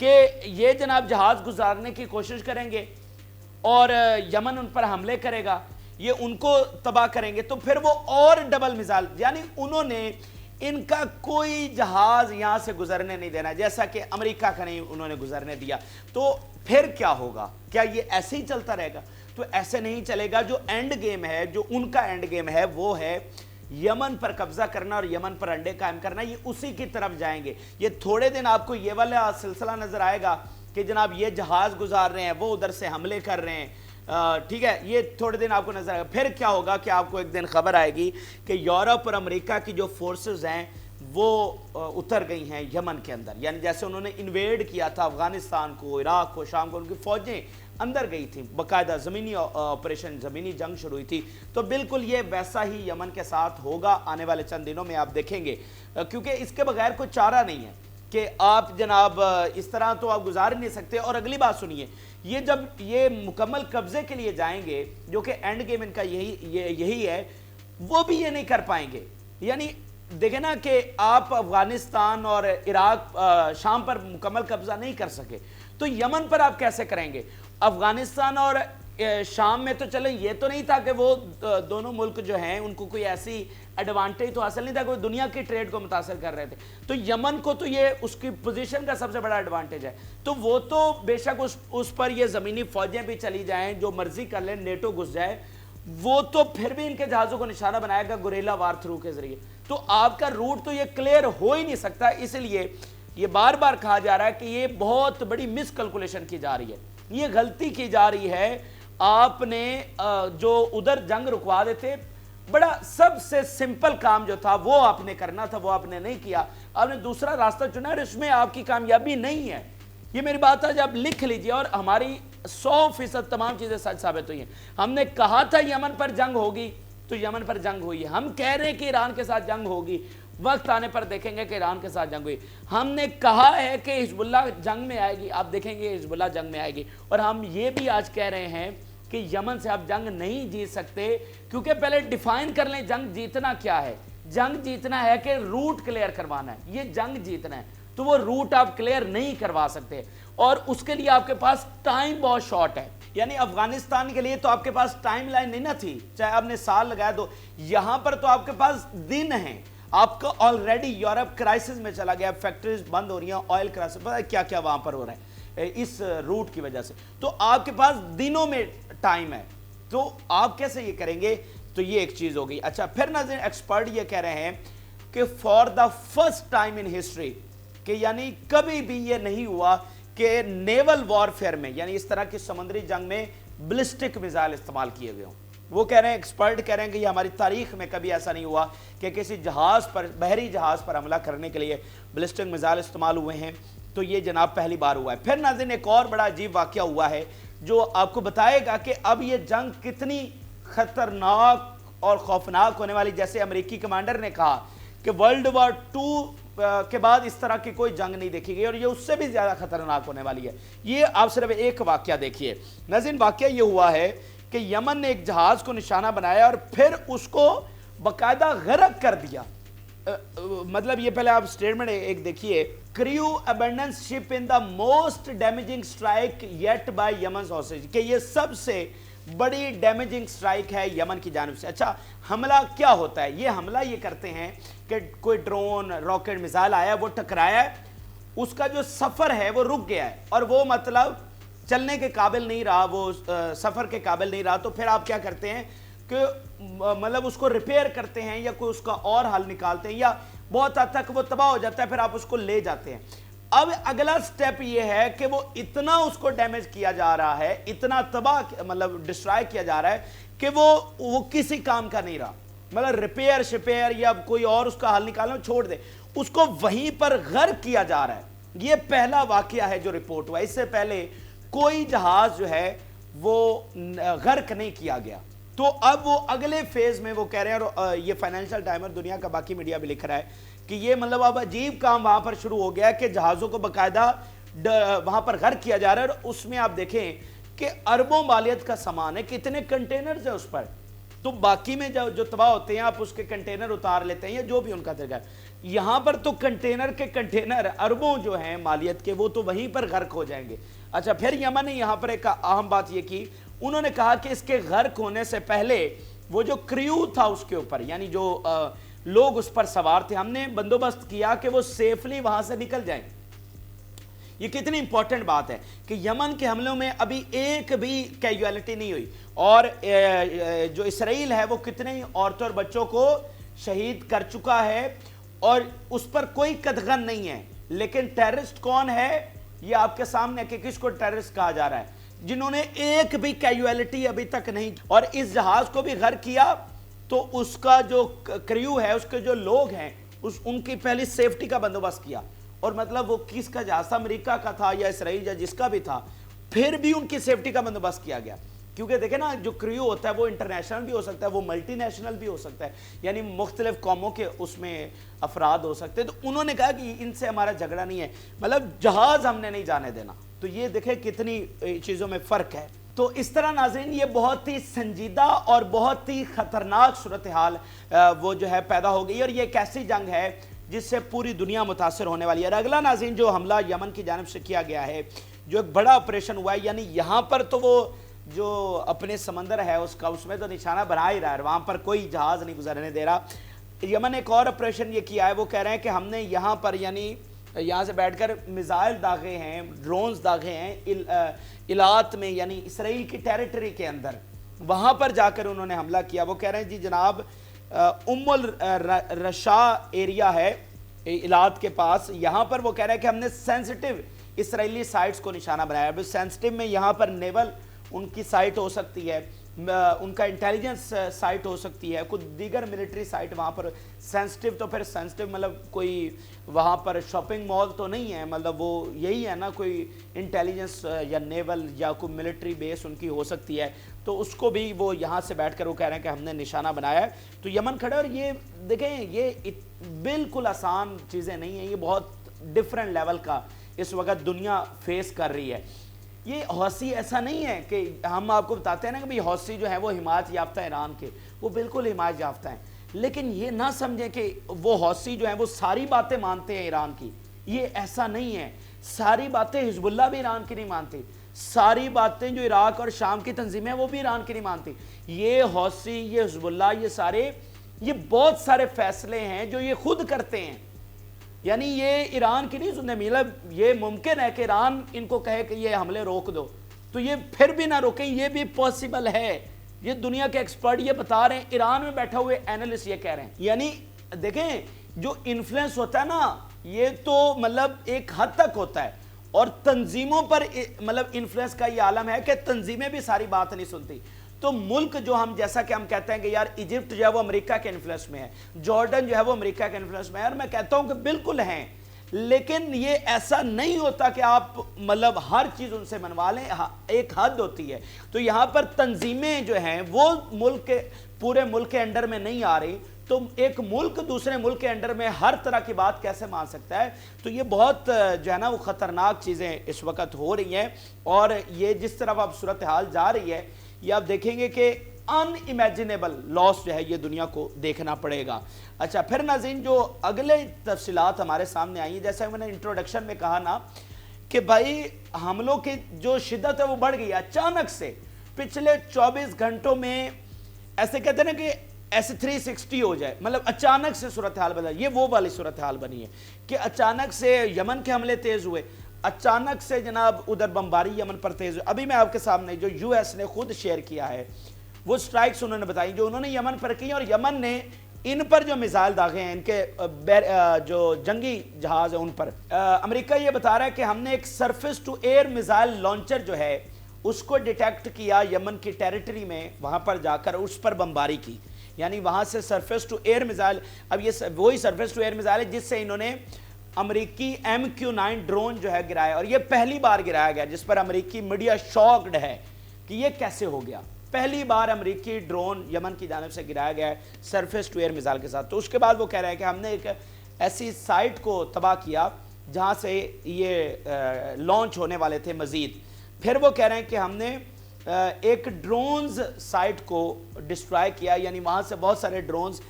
کہ یہ جناب جہاز گزارنے کی کوشش کریں گے اور یمن ان پر حملے کرے گا، یہ ان کو تباہ کریں گے، تو پھر وہ اور ڈبل مثال، یعنی انہوں نے ان کا کوئی جہاز یہاں سے گزرنے نہیں دینا، جیسا کہ امریکہ کا نہیں انہوں نے گزرنے دیا، تو پھر کیا ہوگا؟ کیا یہ ایسے ہی چلتا رہے گا؟ تو ایسے نہیں چلے گا۔ جو اینڈ گیم ہے، جو ان کا اینڈ گیم ہے، وہ ہے یمن پر قبضہ کرنا اور یمن پر انڈے قائم کرنا، یہ اسی کی طرف جائیں گے۔ یہ تھوڑے دن آپ کو یہ والا سلسلہ نظر آئے گا کہ جناب یہ جہاز گزار رہے ہیں، وہ ادھر سے حملے کر رہے ہیں، ٹھیک ہے، یہ تھوڑے دن آپ کو نظر آئے گا۔ پھر کیا ہوگا کہ آپ کو ایک دن خبر آئے گی کہ یورپ اور امریکہ کی جو فورسز ہیں وہ اتر گئی ہیں یمن کے اندر، یعنی جیسے انہوں نے انویڈ کیا تھا افغانستان کو، عراق کو، شام کو، ان کی فوجیں اندر گئی تھیں، باقاعدہ زمینی آپریشن، زمینی جنگ شروع ہوئی تھی، تو بالکل یہ ویسا ہی یمن کے ساتھ ہوگا آنے والے چند دنوں میں، آپ دیکھیں گے، کیونکہ اس کے بغیر کوئی چارہ نہیں ہے کہ آپ جناب اس طرح تو آپ گزار نہیں سکتے۔ اور اگلی بات سنیے، یہ جب یہ مکمل قبضے کے لیے جائیں گے، جو کہ اینڈ گیم ان کا یہی ہے، وہ بھی یہ نہیں کر پائیں گے۔ یعنی دیکھیں نا کہ آپ افغانستان اور عراق، شام پر مکمل قبضہ نہیں کر سکے، تو یمن پر آپ کیسے کریں گے؟ افغانستان اور شام میں تو چلیں یہ تو نہیں تھا کہ وہ دونوں ملک جو ہیں ان کو کوئی ایسی ایڈوانٹیج تو حاصل نہیں تھا کہ وہ دنیا کی ٹریڈ کو متاثر کر رہے تھے، تو یمن کو تو یہ اس کی پوزیشن کا سب سے بڑا ایڈوانٹیج ہے، تو وہ تو بے شک اس پر یہ زمینی فوجیں بھی چلی جائیں، جو مرضی کر لیں، نیٹو گھس جائے، وہ تو پھر بھی ان کے جہازوں کو نشانہ بنائے گا گوریلا وار تھرو کے ذریعے، تو آپ کا روٹ تو یہ کلیئر ہو ہی نہیں سکتا۔ اس لیے یہ بار بار کہا جا رہا ہے کہ یہ بہت بڑی مس کیلکولیشن کی جا رہی ہے، یہ غلطی کی جا رہی ہے۔ آپ نے جو ادھر جنگ رکوا دیتے، بڑا سب سے سمپل کام جو تھا وہ آپ نے کرنا تھا، وہ آپ نے نہیں کیا، آپ نے دوسرا راستہ چنا اور اس میں آپ کی کامیابی نہیں ہے۔ یہ میری بات ہے، جب لکھ لیجئے، اور ہماری 100% تمام چیزیں سچ ثابت ہوئی ہیں۔ ہم نے کہا تھا یمن پر جنگ ہوگی تو یمن پر جنگ ہوئی ہے، ہم کہہ رہے ہیں کہ ایران کے ساتھ جنگ ہوگی، وقت آنے پر دیکھیں گے کہ ایران کے ساتھ جنگ ہوئی۔ ہم نے کہا ہے کہ حزب اللہ جنگ میں آئے گی، آپ دیکھیں گے حزب اللہ جنگ میں آئے گی، اور ہم یہ بھی آج کہہ رہے ہیں کہ یمن سے آپ جنگ نہیں جیت سکتے، کیونکہ پہلے ڈیفائن کر لیں جنگ جیتنا کیا ہے۔ جنگ جیتنا ہے کہ روٹ کلیئر کروانا ہے، یہ جنگ جیتنا ہے، تو وہ روٹ آپ کلیئر نہیں کروا سکتے، اور اس کے لیے آپ کے پاس ٹائم بہت شارٹ ہے۔ یعنی افغانستان کے لیے تو آپ کے پاس ٹائم لائن نہیں نہ تھی، چاہے آپ نے سال لگایا دو، یہاں پر تو آپ کے پاس دن ہیں۔ آپ کا آلریڈی یورپ کرائسس میں چلا گیا، فیکٹریز بند ہو رہی ہیں، آئل کرائسس، پتہ ہے کیا کیا وہاں پر ہو رہا ہے اس روٹ کی وجہ سے، تو آپ کے پاس دنوں میں ٹائم ہے، تو آپ کیسے یہ کریں گے؟ تو یہ ایک چیز ہوگی۔ اچھا، پھر ناظرین ایکسپرٹ یہ کہہ رہے ہیں کہ for the first time in history, کہ یعنی کبھی بھی یہ نہیں ہوا کہ نیول وارفیئر میں، یعنی اس طرح کی سمندری جنگ میں بلسٹک میزائل استعمال کیے گئے ہوں۔ وہ کہہ رہے ہیں، ایکسپرٹ کہہ رہے ہیں کہ یہ ہماری تاریخ میں کبھی ایسا نہیں ہوا کہ کسی جہاز پر، بحری جہاز پر حملہ کرنے کے لیے بلسٹک میزائل استعمال ہوئے ہیں، تو یہ جناب پہلی بار ہوا ہے۔ پھر ناظرین ایک اور بڑا عجیب واقعہ ہوا ہے جو آپ کو بتائے گا کہ اب یہ جنگ کتنی خطرناک اور خوفناک ہونے والی۔ جیسے امریکی کمانڈر نے کہا کہ ورلڈ وار 2 کے بعد اس طرح کی کوئی جنگ نہیں دیکھی گئی، اور یہ اس سے بھی زیادہ خطرناک ہونے والی ہے۔ یہ آپ صرف ایک واقعہ دیکھیے ناظرین۔ واقعہ یہ ہوا ہے کہ یمن نے ایک جہاز کو نشانہ بنایا اور پھر اس کو باقاعدہ غرق کر دیا۔ مطلب یہ پہلے آپ سٹیٹمنٹ ایک دیکھیے، crew abandons ship in the most damaging strike yet by Yemen's hostage, کہ یہ سب سے بڑی ڈیمیجنگ سٹرائک ہے یمن کی جانب سے۔ اچھا، حملہ کیا ہوتا ہے؟ یہ حملہ یہ کرتے ہیں کہ کوئی ڈرون، راکٹ، میزائل آیا، وہ ٹکرایا ہے، اس کا جو سفر ہے وہ رک گیا ہے، اور وہ مطلب چلنے کے قابل نہیں رہا، وہ سفر کے قابل نہیں رہا، تو پھر آپ کیا کرتے ہیں کہ مطلب اس کو ریپیئر کرتے ہیں، یا کوئی اس کا اور حل نکالتے ہیں، یا بہت حد تک وہ تباہ ہو جاتا ہے، پھر آپ اس کو لے جاتے ہیں۔ اب اگلا سٹیپ یہ ہے کہ وہ اتنا اس کو ڈیمیج کیا جا رہا ہے، اتنا تباہ مطلب ڈسٹرائے کیا جا رہا ہے کہ وہ کسی کام کا نہیں رہا، مطلب ریپیئر شپیئر یا کوئی اور اس کا حل نکالنا چھوڑ دے، اس کو وہیں پر غرق کیا جا رہا ہے۔ یہ پہلا واقعہ ہے جو رپورٹ ہوا، اس سے پہلے کوئی جہاز جو ہے وہ غرق نہیں کیا گیا۔ تو اب وہ اگلے فیز میں وہ کہہ رہے ہیں، اور یہ فائنینشل ٹائم اور دنیا کا باقی میڈیا بھی لکھ رہا ہے کہ یہ مطلب اب عجیب کام وہاں پر شروع ہو گیا ہے کہ جہازوں کو باقاعدہ وہاں پر غرق کیا جا رہا ہے، اور اس میں آپ دیکھیں کہ اربوں مالیت کا سامان ہے، کتنے کنٹینرز ہیں اس پر، تو باقی میں جو تباہ ہوتے ہیں آپ اس کے کنٹینر اتار لیتے ہیں، یا جو بھی ان کا طریقہ ہے۔ یہاں پر تو کنٹینر کے کنٹینر اربوں جو ہیں مالیت کے وہ تو وہیں پر غرق ہو جائیں گے۔ اچھا پھر یمن نے یہاں پر ایک اہم بات یہ کی، انہوں نے کہا کہ اس کے غرق ہونے سے پہلے وہ جو کریو تھا اس کے اوپر، یعنی جو لوگ اس پر سوار تھے، ہم نے بندوبست کیا کہ وہ سیفلی وہاں سے نکل جائیں۔ یہ کتنی امپورٹنٹ بات ہے کہ یمن کے حملوں میں ابھی ایک بھی کیجویلٹی نہیں ہوئی، اور جو اسرائیل ہے وہ کتنے عورتوں اور بچوں کو شہید کر چکا ہے، اور اس پر کوئی قدغن نہیں ہے۔ لیکن ٹیررسٹ کون ہے یہ آپ کے سامنے کہ کس کو ٹیررسٹ کہا جا رہا ہے، جنہوں نے ایک بھی کیجویلٹی ابھی تک نہیں، اور اس جہاز کو بھی غرق کیا تو اس کا جو کریو ہے، اس کے جو لوگ ہیں، ان کی پہلی سیفٹی کا بندوبست کیا۔ اور مطلب وہ کس کا جہاز تھا، امریکہ کا تھا یا اسرائیل یا جس کا بھی تھا، پھر بھی ان کی سیفٹی کا بندوبست کیا گیا، کیونکہ دیکھیں نا جو کریو ہوتا ہے وہ انٹرنیشنل بھی ہو سکتا ہے، وہ ملٹی نیشنل بھی ہو سکتا ہے، یعنی مختلف قوموں کے اس میں افراد ہو سکتے ہیں۔ تو انہوں نے کہا کہ ان سے ہمارا جھگڑا نہیں ہے، مطلب جہاز ہم نے نہیں جانے دینا۔ تو یہ دیکھیں کتنی چیزوں میں فرق ہے۔ تو اس طرح ناظرین یہ بہت ہی سنجیدہ اور بہت ہی خطرناک صورتحال وہ جو ہے پیدا ہو گئی، اور یہ ایک ایسی جنگ ہے جس سے پوری دنیا متاثر ہونے والی ہے۔ اور اگلا ناظرین جو حملہ یمن کی جانب سے کیا گیا ہے، جو ایک بڑا آپریشن ہوا ہے، یعنی یہاں پر تو وہ جو اپنے سمندر ہے اس کا، اس میں تو نشانہ بنا ہی رہا ہے، وہاں پر کوئی جہاز نہیں گزرنے دے رہا۔ یمن ایک اور آپریشن یہ کیا ہے، وہ کہہ رہے ہیں کہ ہم نے یہاں پر یعنی یہاں سے بیٹھ کر میزائل داغے ہیں، ڈرونز داغے ہیں الات میں، یعنی اسرائیل کی ٹیریٹری کے اندر، وہاں پر جا کر انہوں نے حملہ کیا۔ وہ کہہ رہے ہیں جی جناب الرشا ایریا ہے الات کے پاس، یہاں پر وہ کہہ رہے ہیں کہ ہم نے سینسٹیو اسرائیلی سائٹس کو نشانہ بنایا ہے۔ سینسٹیو میں یہاں پر نیول ان کی سائٹ ہو سکتی ہے، ان کا انٹیلیجنس سائٹ ہو سکتی ہے، کچھ دیگر ملٹری سائٹ وہاں پر سینسٹیو۔ تو پھر سینسٹیو مطلب کوئی وہاں پر شاپنگ مال تو نہیں ہے، مطلب وہ یہی ہے نا، کوئی انٹیلیجنس یا نیول یا کوئی ملٹری بیس ان کی ہو سکتی ہے، تو اس کو بھی وہ یہاں سے بیٹھ کر وہ کہہ رہے ہیں کہ ہم نے نشانہ بنایا ہے۔ تو یمن کھڑے، اور یہ دیکھیں یہ بالکل آسان چیزیں نہیں ہیں، یہ بہت ڈیفرنٹ لیول کا اس وقت دنیا فیس کر رہی ہے۔ یہ حوثی ایسا نہیں ہے کہ ہم آپ کو بتاتے ہیں نا کہ بھئی حوثی جو ہے وہ حمایت یافتہ ایران کے، وہ بالکل حمایت یافتہ ہیں، لیکن یہ نہ سمجھیں کہ وہ حوثی جو ہیں وہ ساری باتیں مانتے ہیں ایران کی، یہ ایسا نہیں ہے۔ ساری باتیں حزب اللہ بھی ایران کی نہیں مانتی، ساری باتیں جو عراق اور شام کی تنظیمیں وہ بھی ایران کی نہیں مانتی۔ یہ حوثی، یہ حزب اللہ، یہ سارے، یہ بہت سارے فیصلے ہیں جو یہ خود کرتے ہیں، یعنی یہ ایران کی نہیں سننے۔ مطلب یہ ممکن ہے کہ ایران ان کو کہے کہ یہ حملے روک دو، تو یہ پھر بھی نہ روکیں، یہ بھی پاسبل ہے۔ یہ دنیا کے ایکسپرٹ یہ بتا رہے ہیں، ایران میں بیٹھا ہوئے اینالسٹ یہ کہہ رہے ہیں۔ یعنی دیکھیں جو انفلوئنس ہوتا ہے نا، یہ تو مطلب ایک حد تک ہوتا ہے، اور تنظیموں پر مطلب انفلوئنس کا یہ عالم ہے کہ تنظیمیں بھی ساری بات نہیں سنتی۔ تو ملک جو ہم جیسا کہ ہم کہتے ہیں کہ یار ایجپٹ جو ہے وہ امریکہ کے انفلوئنس میں ہے، جارڈن جو ہے وہ امریکہ کے انفلوئنس میں ہے، اور میں کہتا ہوں کہ بالکل ہیں، لیکن یہ ایسا نہیں ہوتا کہ آپ مطلب ہر چیز ان سے منوا لیں، ایک حد ہوتی ہے۔ تو یہاں پر تنظیمیں جو ہیں وہ ملک کے پورے ملک کے انڈر میں نہیں آ رہی، تو ایک ملک دوسرے ملک کے انڈر میں ہر طرح کی بات کیسے مان سکتا ہے؟ تو یہ بہت جو ہے نا وہ خطرناک چیزیں اس وقت ہو رہی ہیں، اور یہ جس طرح اب صورتحال جا رہی ہے، یہ آپ دیکھیں گے کہ ان امیجنیبل لاس جو ہے یہ دنیا کو دیکھنا پڑے گا۔ اچھا پھر ناظرین جو اگلے تفصیلات ہمارے سامنے آئی ہیں، جیسے میں نے انٹروڈکشن میں کہا نا کہ بھائی حملوں کی جو شدت ہے وہ بڑھ گئی، اچانک سے پچھلے 24 گھنٹوں میں ایسے کہتے ہیں نا کہ ایسے 360 ہو جائے، مطلب اچانک سے صورتحال بدل، یہ وہ والی صورتحال بنی ہے کہ اچانک سے یمن کے حملے تیز ہوئے، اچانک سے جناب ادھر بمباری یمن پر تیز ہوئی۔ ابھی میں آپ کے سامنے جو یو ایس نے خود شیئر کیا ہے وہ سٹرائکس انہوں نے بتائی جو انہوں نے یمن پر کی، اور یمن نے ان پر جو میزائل داغے ہیں، ان کے جو جنگی جہاز ہیں ان پر، امریکہ یہ بتا رہا ہے کہ ہم نے ایک surface to air missile launcher جو ہے اس کو ڈیٹیکٹ کیا یمن کی ٹیریٹری میں، وہاں پر جا کر اس پر بمباری کی، یعنی وہاں سے سرفیس ٹو ایئر میزائل۔ اب یہ وہی سرفیس ٹو ایئر میزائل ہے جس سے انہوں نے امریکی MQ-9 ڈرون جو ہے گرایا، اور یہ پہلی بار گرایا گیا جس پر امریکی میڈیا شاکڈ ہے کہ یہ کیسے ہو گیا۔ پہلی بار امریکی ڈرون یمن کی جانب سے گرایا گیا ہے سرفیس ٹو ایئر میزائل کے ساتھ۔ تو اس کے بعد وہ کہہ رہے ہیں کہ ہم نے ایک ایسی سائٹ کو تباہ کیا جہاں سے یہ لانچ ہونے والے تھے مزید۔ پھر وہ کہہ رہے ہیں کہ ہم نے ایک ڈرونز سائٹ کو ڈسٹرائے کیا، یعنی وہاں سے بہت سارے ڈرونز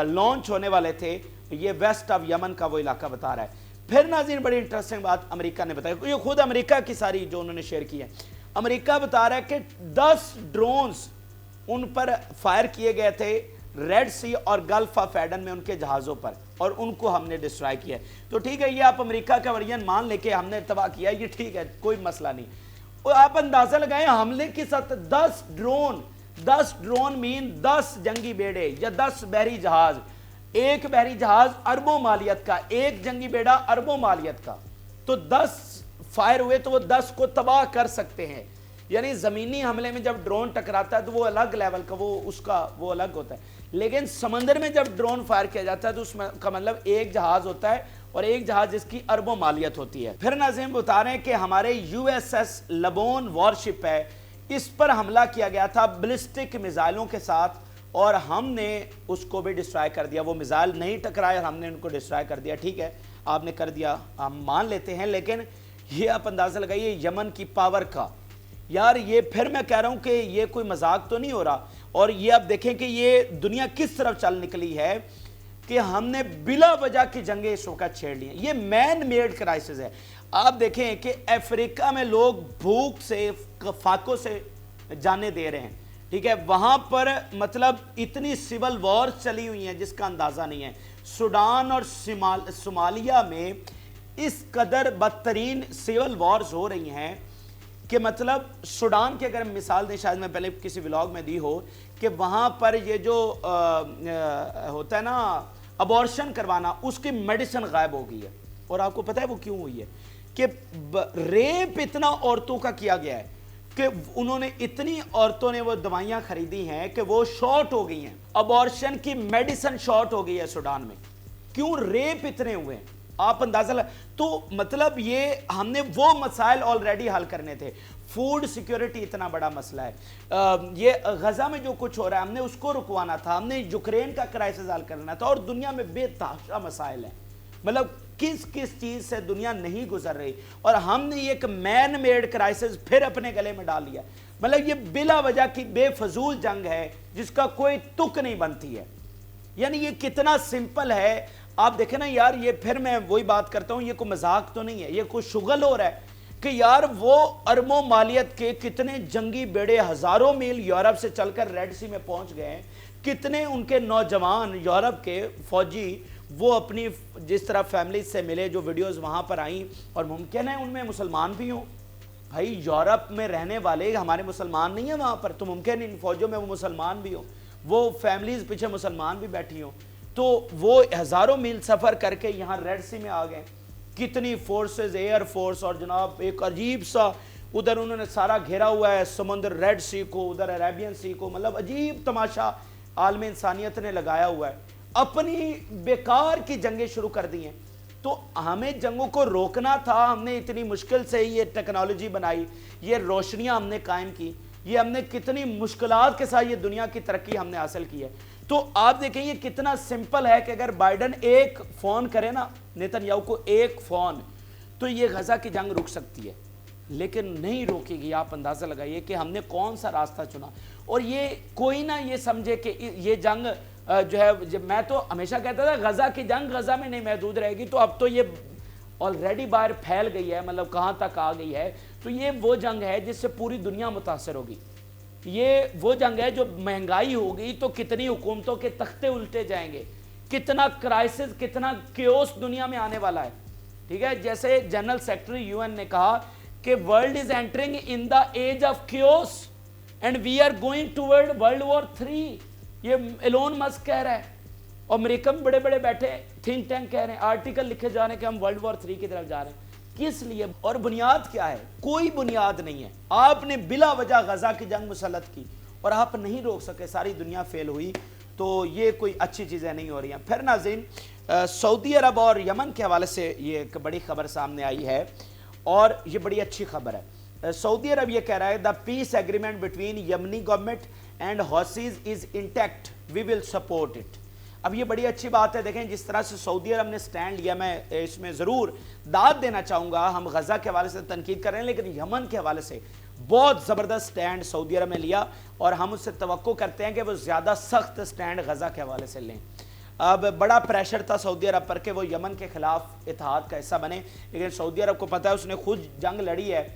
لانچ ہونے والے تھے، یہ ویسٹ آف یمن کا وہ علاقہ بتا رہا ہے۔ پھر ناظرین بڑی انٹرسٹنگ بات امریکہ نے بتایا، یہ خود امریکہ کی ساری جو انہوں نے شیئر کی ہے، امریکہ بتا رہا ہے کہ 10 ڈرونز ان پر فائر کیے گئے تھے ریڈ سی اور گلف آف ایڈن میں ان کے جہازوں پر، اور ان کو ہم نے ڈسٹرائے کیا ہے۔ تو ٹھیک ہے، یہ آپ امریکہ کا ورژن مان لے کے ہم نے تباہ کیا، یہ ٹھیک ہے، کوئی مسئلہ نہیں۔ اور آپ اندازہ لگائیں حملے کے ساتھ 10 ڈرون مین 10 جنگی بیڑے یا 10 بحری جہاز، ایک بحری جہاز اربوں مالیت کا، ایک جنگی بیڑا اربوں مالیت کا، تو 10 فائر ہوئے تو وہ 10 کو تباہ کر سکتے ہیں۔ یعنی زمینی حملے میں جب ڈرون ٹکراتا ہے تو وہ الگ لیول کا وہ الگ ہوتا ہے، لیکن سمندر میں جب ڈرون فائر کیا جاتا ہے تو اس میں کا مطلب ایک جہاز ہوتا ہے، اور ایک جہاز جس کی اربوں مالیت ہوتی ہے۔ پھر ناظرین بتا رہے ہیں کہ ہمارے یو ایس ایس لبون وارشپ ہے، اس پر حملہ کیا گیا تھا بلسٹک میزائلوں کے ساتھ، اور ہم نے اس کو بھی ڈسٹرائے کر دیا۔ وہ میزائل نہیں ٹکرائے اور ہم نے ان کو ڈسٹرائے کر دیا، ٹھیک ہے، آپ نے کر دیا، ہم مان لیتے ہیں، لیکن یہ آپ اندازہ لگائیے یمن کی پاور کا، یار یہ پھر میں کہہ رہا ہوں کہ یہ کوئی مذاق تو نہیں ہو رہا۔ اور یہ آپ دیکھیں کہ یہ دنیا کس طرف چل نکلی ہے کہ ہم نے بلا وجہ کی جنگیں اس وقت چھیڑ لی ہیں۔ یہ مین میڈ کرائسس ہے۔ آپ دیکھیں کہ افریقہ میں لوگ بھوک سے فاقوں سے جانے دے رہے ہیں، ٹھیک ہے، وہاں پر مطلب اتنی سول وارز چلی ہوئی ہیں جس کا اندازہ نہیں ہے۔ سوڈان اور صومالیہ میں اس قدر بدترین سول وارز ہو رہی ہیں کہ مطلب سوڈان کی اگر مثال دیں، شاید میں پہلے کسی ولاگ میں دی ہو، کہ وہاں پر یہ جو ہوتا ہے نا ابورشن کروانا، اس کی میڈیسن غائب ہو گئی ہے۔ اور آپ کو پتہ ہے وہ کیوں ہوئی ہے؟ کہ ریپ اتنا عورتوں کا کیا گیا ہے کہ انہوں نے اتنی عورتوں نے وہ دوائیاں خریدی ہیں کہ وہ شارٹ ہو گئی ہیں، ابورشن کی میڈیسن شارٹ ہو گئی ہے سوڈان میں۔ کیوں؟ ریپ اتنے ہوئے ہیں، آپ اندازہ تو مطلب یہ ہم نے وہ مسائل آلریڈی حل کرنے تھے۔ فوڈ سیکیورٹی اتنا بڑا مسئلہ ہے، یہ غزہ میں جو کچھ ہو رہا ہے ہم نے اس کو رکوانا تھا، ہم نے یوکرین کا کرائسس حل کرنا تھا، اور دنیا میں بے تحاشا مسائل ہیں، مطلب کس چیز سے دنیا نہیں گزر رہی، اور ہم نے یہ ایک مین میڈ کرائسس پھر اپنے گلے میں ڈال لیا۔ مطلب یہ بلا وجہ کی بے فضول جنگ ہے جس کا کوئی تک نہیں بنتی ہے۔ یعنی یہ کتنا سمپل ہے، آپ دیکھیں نا یار، یہ پھر میں وہی بات کرتا ہوں، یہ کوئی مذاق تو نہیں ہے، یہ کوئی شغل ہو رہا ہے کہ یار وہ اربوں مالیت کے کتنے جنگی بیڑے ہزاروں میل یورپ سے چل کر ریڈ سی میں پہنچ گئے ہیں، کتنے ان کے نوجوان یورپ کے فوجی وہ اپنی جس طرح فیملی سے ملے، جو ویڈیوز وہاں پر آئیں، اور ممکن ہے ان میں مسلمان بھی ہوں، بھائی یورپ میں رہنے والے ہمارے مسلمان نہیں ہیں وہاں پر، تو ممکن ان فوجوں میں وہ مسلمان بھی ہوں، وہ فیملیز پیچھے مسلمان بھی بیٹھی ہوں، تو وہ ہزاروں میل سفر کر کے یہاں ریڈ سی میں آ گئے۔ کتنی فورسز، ایئر فورس، اور جناب ایک عجیب سا ادھر انہوں نے سارا گھیرا ہوا ہے سمندر ریڈ سی کو، ادھر عربین سی کو، مطلب عجیب تماشا عالم انسانیت نے لگایا ہوا ہے، اپنی بیکار کی جنگیں شروع کر دی ہیں۔ تو ہمیں جنگوں کو روکنا تھا، ہم نے اتنی مشکل سے یہ ٹیکنالوجی بنائی، یہ روشنیاں ہم نے قائم کی، یہ ہم نے کتنی مشکلات کے ساتھ یہ دنیا کی ترقی ہم نے حاصل کی ہے۔ تو آپ دیکھیں یہ کتنا سمپل ہے کہ اگر بائیڈن ایک فون کرے نا نیتن یاہو کو، ایک فون، تو یہ غزہ کی جنگ رک سکتی ہے، لیکن نہیں روکے گی۔ آپ اندازہ لگائیے کہ ہم نے کون سا راستہ چنا، اور یہ کوئی نہ یہ سمجھے کہ یہ جنگ جو ہے، میں تو ہمیشہ کہتا تھا غزہ کی جنگ غزہ میں نہیں محدود رہے گی، تو اب تو یہ آلریڈی باہر پھیل گئی ہے، مطلب کہاں تک آ گئی ہے۔ تو یہ وہ جنگ ہے جس سے پوری دنیا متاثر ہوگی، یہ وہ جنگ ہے جو مہنگائی ہوگی تو کتنی حکومتوں کے تختے الٹے جائیں گے، کتنا کرائسس، کتنا کیوس دنیا میں آنے والا ہے، ٹھیک ہے۔ جیسے جنرل سیکرٹری یو این نے کہا کہ world is entering in the age of chaos and we are going toward world war 3، یہ ایلون مسک کہہ رہا ہے، اور امریکہ میں بڑے بڑے بیٹھے تھنک ٹینک کہہ رہے ہیں، آرٹیکل لکھے جا رہے ہیں کہ ہم ورلڈ وار 3 کی طرف جا رہے ہیں۔ کس لیے؟ اور بنیاد کیا ہے؟ کوئی بنیاد نہیں ہے۔ آپ نے بلا وجہ غزہ کی جنگ مسلط کی اور آپ نہیں روک سکے، ساری دنیا فیل ہوئی، تو یہ کوئی اچھی چیزیں نہیں ہو رہی ہیں۔ پھر ناظرین سعودی عرب اور یمن کے حوالے سے یہ ایک بڑی خبر سامنے آئی ہے، اور یہ بڑی اچھی خبر ہے۔ سعودی عرب یہ کہہ رہا ہے the peace agreement between Yemeni government and Houthis is intact, we will support it. اب یہ بڑی اچھی بات ہے، دیکھیں جس طرح سے سعودی عرب نے سٹینڈ لیا، میں اس میں ضرور داد دینا چاہوں گا، ہم غزہ کے حوالے سے تنقید کر رہے ہیں لیکن یمن کے حوالے سے بہت زبردست سٹینڈ سعودی عرب نے لیا، اور ہم اس سے توقع کرتے ہیں کہ وہ زیادہ سخت سٹینڈ غزہ کے حوالے سے لیں۔ اب بڑا پریشر تھا سعودی عرب پر کہ وہ یمن کے خلاف اتحاد کا حصہ بنے، لیکن سعودی عرب کو پتہ ہے اس نے خود جنگ لڑی ہے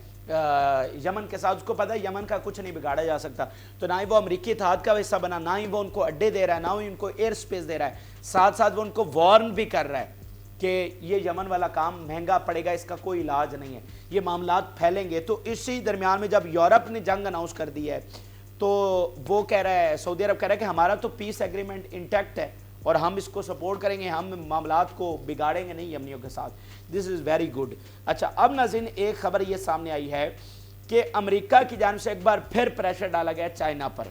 یمن کے ساتھ، اس کو پتہ ہے یمن کا کچھ نہیں بگاڑا جا سکتا، تو نہ ہی وہ امریکی اتحاد کا حصہ بنا، نہ ہی وہ ان کو اڈے دے رہا ہے، نہ ہی ان کو ایئر سپیس دے رہا ہے، ساتھ ساتھ وہ ان کو وارن بھی کر رہا ہے کہ یہ یمن والا کام مہنگا پڑے گا، اس کا کوئی علاج نہیں ہے، یہ معاملات پھیلیں گے۔ تو اسی درمیان میں جب یورپ نے جنگ اناؤنس کر دی ہے تو وہ کہہ رہا ہے، سعودی عرب کہہ رہا ہے کہ ہمارا تو پیس ایگریمنٹ انٹیکٹ ہے اور ہم اس کو سپورٹ کریں گے، ہم معاملات کو بگاڑیں گے نہیں یمنیوں کے ساتھ۔ دس از ویری گڈ۔ اچھا اب ناظرین ایک خبر یہ سامنے آئی ہے کہ امریکہ کی جانب سے ایک بار پھر پریشر ڈالا گیا چائنا پر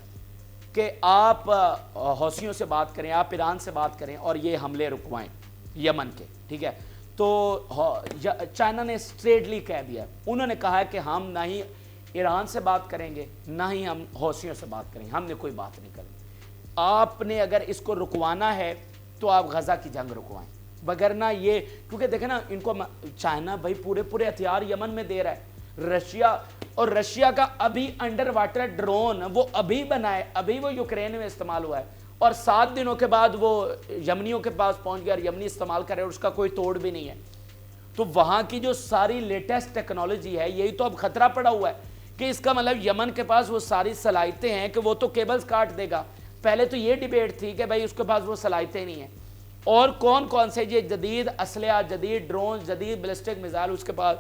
کہ آپ حوثیوں سے بات کریں، آپ ایران سے بات کریں اور یہ حملے رکوائیں یمن کے، ٹھیک ہے؟ تو چائنا نے اسٹریٹلی کہہ دیا، انہوں نے کہا ہے کہ ہم نہ ہی ایران سے بات کریں گے نہ ہی ہم حوثیوں سے بات کریں گے، ہم نے کوئی بات نہیں کرنی، آپ نے اگر اس کو رکوانا ہے تو آپ غزہ کی جنگ رکوائیں، وگرنہ یہ کیونکہ دیکھیں نا ان کو چائنا بھائی پورے ہتھیار یمن میں دے رہا ہے، رشیا کا ابھی انڈر واٹر ڈرون وہ ابھی بنا ہے، ابھی وہ یوکرین میں استعمال ہوا ہے اور 7 دنوں کے بعد وہ یمنیوں کے پاس پہنچ گیا اور یمنی استعمال کر رہے ہیں اور اس کا کوئی توڑ بھی نہیں ہے۔ تو وہاں کی جو ساری لیٹسٹ ٹیکنالوجی ہے یہی تو اب خطرہ پڑا ہوا ہے کہ اس کا مطلب یمن کے پاس وہ ساری صلاحیتیں ہیں کہ وہ تو کیبلز کاٹ دے گا۔ پہلے تو یہ ڈیبیٹ تھی کہ بھائی اس کے پاس وہ صلاحیتیں نہیں ہیں، اور کون سے یہ جدید اسلحہ، جدید ڈرون، جدید بیلسٹک میزائل اس کے پاس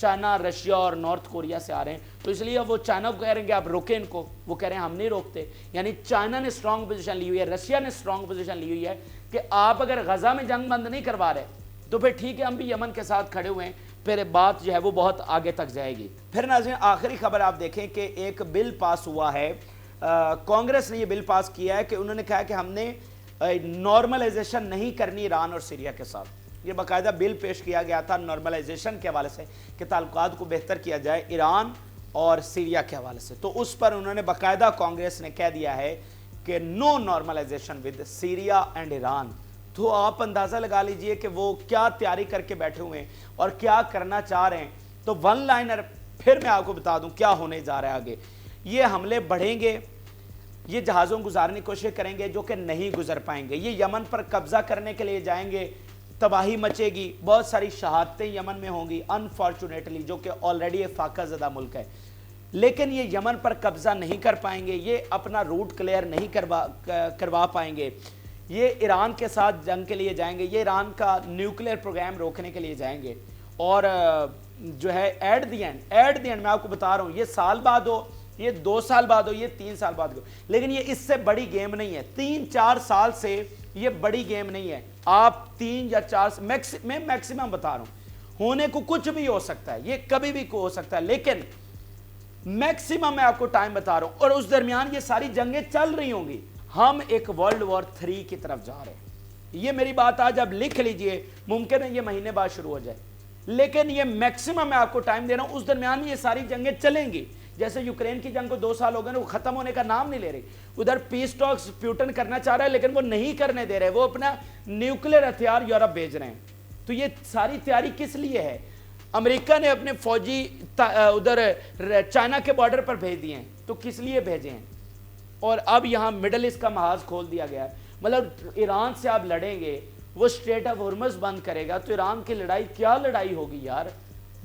چائنا، رشیا اور نارتھ کوریا سے آ رہے ہیں، تو اس لیے وہ چائنا کو کہہ رہے ہیں کہ آپ روکیں ان کو، وہ کہہ رہے ہیں ہم نہیں روکتے۔ یعنی چائنا نے اسٹرانگ پوزیشن لی ہوئی ہے، رشیا نے اسٹرانگ پوزیشن لی ہوئی ہے کہ آپ اگر غزہ میں جنگ بند نہیں کروا رہے تو پھر ٹھیک ہے ہم بھی یمن کے ساتھ کھڑے ہوئے ہیں، پھر بات جو ہے وہ بہت آگے تک جائے گی۔ پھر ناظرین آخری خبر آپ دیکھیں کہ ایک بل پاس ہوا ہے، کانگریس نے یہ بل پاس کیا ہے کہ انہوں نے کہا کہ ہم نے نارملائزیشن نہیں کرنی ایران اور سیریا کے ساتھ۔ یہ باقاعدہ بل پیش کیا گیا تھا نارملائزیشن کے حوالے سے کہ تعلقات کو بہتر کیا جائے ایران اور سیریا کے حوالے سے، تو اس پر انہوں نے باقاعدہ کانگریس نے کہہ دیا ہے کہ no normalization with Syria and Iran. تو آپ اندازہ لگا لیجئے کہ وہ کیا تیاری کر کے بیٹھے ہوئے ہیں اور کیا کرنا چاہ رہے ہیں۔ تو ون لائنر پھر میں آپ کو بتا دوں کیا ہونے جا رہا ہے آگے۔ یہ حملے بڑھیں گے، یہ جہازوں گزارنے کی کوشش کریں گے جو کہ نہیں گزر پائیں گے، یہ یمن پر قبضہ کرنے کے لیے جائیں گے، تباہی مچے گی، بہت ساری شہادتیں یمن میں ہوں گی انفارچونیٹلی، جو کہ آلریڈی ایک فاقہ زدہ ملک ہے، لیکن یہ یمن پر قبضہ نہیں کر پائیں گے، یہ اپنا روٹ کلیئر نہیں کروا پائیں گے، یہ ایران کے ساتھ جنگ کے لیے جائیں گے، یہ ایران کا نیوکلیئر پروگرام روکنے کے لیے جائیں گے، اور جو ہے ایٹ دی اینڈ میں آپ کو بتا رہا ہوں، یہ سال بعد ہو، یہ 2 سال بعد ہو، یہ 3 سال بعد ہو، لیکن یہ اس سے بڑی گیم نہیں ہے، 3-4 سال سے یہ بڑی گیم نہیں ہے۔ آپ 3 یا 4 میں میکسیمم بتا رہا ہوں، ہونے کو کچھ بھی ہو سکتا ہے، یہ کبھی بھی ہو سکتا ہے، لیکن میکسیمم میں آپ کو ٹائم بتا رہا ہوں، اور اس درمیان یہ ساری جنگیں چل رہی ہوں گی، ہم ایک ورلڈ وار 3 کی طرف جا رہے ہیں۔ یہ میری بات آج آپ لکھ لیجئے، ممکن ہے یہ مہینے بعد شروع ہو جائے، لیکن یہ میکسیمم میں آپ کو ٹائم دے رہا ہوں، اس درمیان میں یہ ساری جنگیں چلیں گی۔ جیسے یوکرین کی جنگ کو 2 سال ہو گئے، وہ ختم ہونے کا نام نہیں لے رہی، ادھر پیس ٹاکس پیوٹن کرنا چاہ رہا ہے لیکن وہ نہیں کرنے دے رہے، وہ اپنا نیوکلیئر ہتھیار یورپ بھیج رہے ہیں۔ تو یہ ساری تیاری کس لیے ہے؟ امریکہ نے اپنے فوجی ادھر چائنا کے بارڈر پر بھیج دیے ہیں، تو کس لیے بھیجے ہیں؟ اور اب یہاں مڈل ایسٹ کا محاذ کھول دیا گیا ہے، مطلب ایران سے آپ لڑیں گے، وہ اسٹریٹ آف ہرمز بند کرے گا تو ایران کی لڑائی کیا لڑائی ہوگی یار،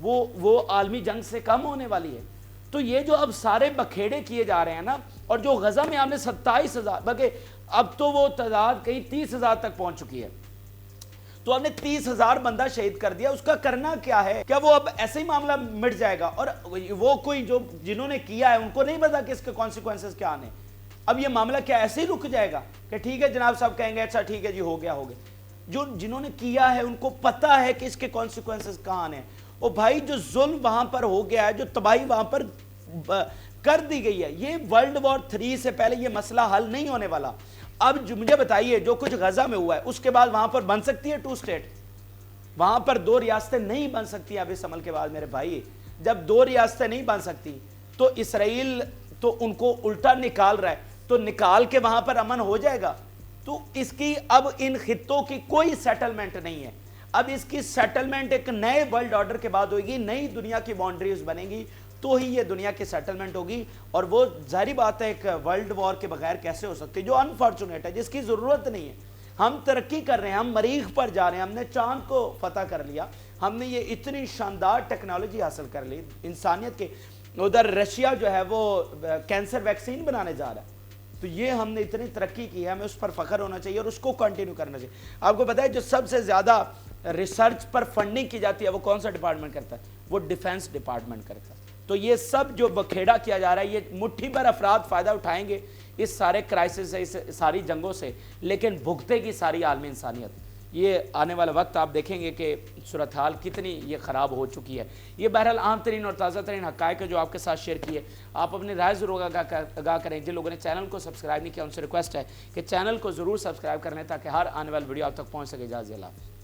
وہ عالمی جنگ سے کم ہونے والی ہے۔ تو یہ جو اب سارے بکھیڑے کیے جا رہے ہیں نا، اور جو غزہ میں ہم نے 27,000 بلکہ اب تو وہ تعداد کہیں 30,000 تک پہنچ چکی ہے، تو ہم نے 30,000 بندہ شہید کر دیا، اس کا کرنا کیا ہے؟ کیا وہ اب ایسے ہی معاملہ مٹ جائے گا؟ اور وہ کوئی جو جنہوں نے کیا ہے ان کو نہیں پتا کہ اس کے کانسیکوینسز کیا آنے، اب یہ معاملہ کیا ایسے ہی رک جائے گا کہ ٹھیک ہے جناب صاحب کہیں گے اچھا ٹھیک ہے جی ہو گیا جنہوں نے کیا ہے ان کو پتا ہے کہ اس کے کانسیکوینسز کہاں آنے ہیں۔ اور بھائی جو ظلم وہاں پر ہو گیا ہے، جو تباہی وہاں پر کر دی گئی ہے، یہ ورلڈ وار 3 سے پہلے یہ مسئلہ حل نہیں ہونے والا۔ اب مجھے بتائیے جو کچھ غزہ میں ہوا ہے اس کے بعد وہاں پر بن سکتی ہے 2 اسٹیٹ؟ وہاں پر 2 ریاستیں نہیں بن سکتی اب اس عمل کے بعد میرے بھائی۔ جب 2 ریاستیں نہیں بن سکتی تو اسرائیل تو ان کو الٹا نکال رہا ہے، تو نکال کے وہاں پر امن ہو جائے گا؟ تو اس کی اب ان خطوں کی کوئی سیٹلمنٹ نہیں ہے، اب اس کی سیٹلمنٹ ایک نئے ورلڈ آرڈر کے بعد ہوگی، نئی دنیا کی باؤنڈریز بنے گی تو ہی یہ دنیا کی سیٹلمنٹ ہوگی، اور وہ ظاہری بات ہے ایک ورلڈ وار کے بغیر کیسے ہو سکتی جو انفارچونیٹ ہے، جس کی ضرورت نہیں ہے۔ ہم ترقی کر رہے ہیں, ہم مریخ پر جا رہے ہیں, ہم نے چاند کو فتح کر لیا, ہم نے یہ اتنی شاندار ٹیکنالوجی حاصل کر لی انسانیت کے. ادھر رشیا جو ہے وہ کینسر ویکسین بنانے جا رہا ہے. تو یہ ہم نے اتنی ترقی کی ہے, ہمیں اس پر فخر ہونا چاہیے اور اس کو کنٹینیو کرنا چاہیے. آپ کو پتا ہے جو سب سے زیادہ ریسرچ پر فنڈنگ کی جاتی ہے وہ کون سا ڈپارٹمنٹ کرتا ہے؟ وہ ڈیفنس ڈپارٹمنٹ کرتا ہے. تو یہ سب جو بکھیڑا کیا جا رہا ہے, یہ مٹھی بھر افراد فائدہ اٹھائیں گے اس سارے کرائسس سے, اس ساری جنگوں سے, لیکن بھگتے گی ساری عالمی انسانیت. یہ آنے والا وقت آپ دیکھیں گے کہ صورتحال کتنی یہ خراب ہو چکی ہے. یہ بہرحال عام ترین اور تازہ ترین حقائق ہے جو آپ کے ساتھ شیئر کیے. آپ اپنی رائے ضرور آگاہ کریں. جن لوگوں نے چینل کو سبسکرائب نہیں کیا ان سے ریکویسٹ ہے کہ چینل کو ضرور سبسکرائب کر لیں تاکہ ہر آنے والی ویڈیو آپ تک پہنچ سکے. اجازت اللہ.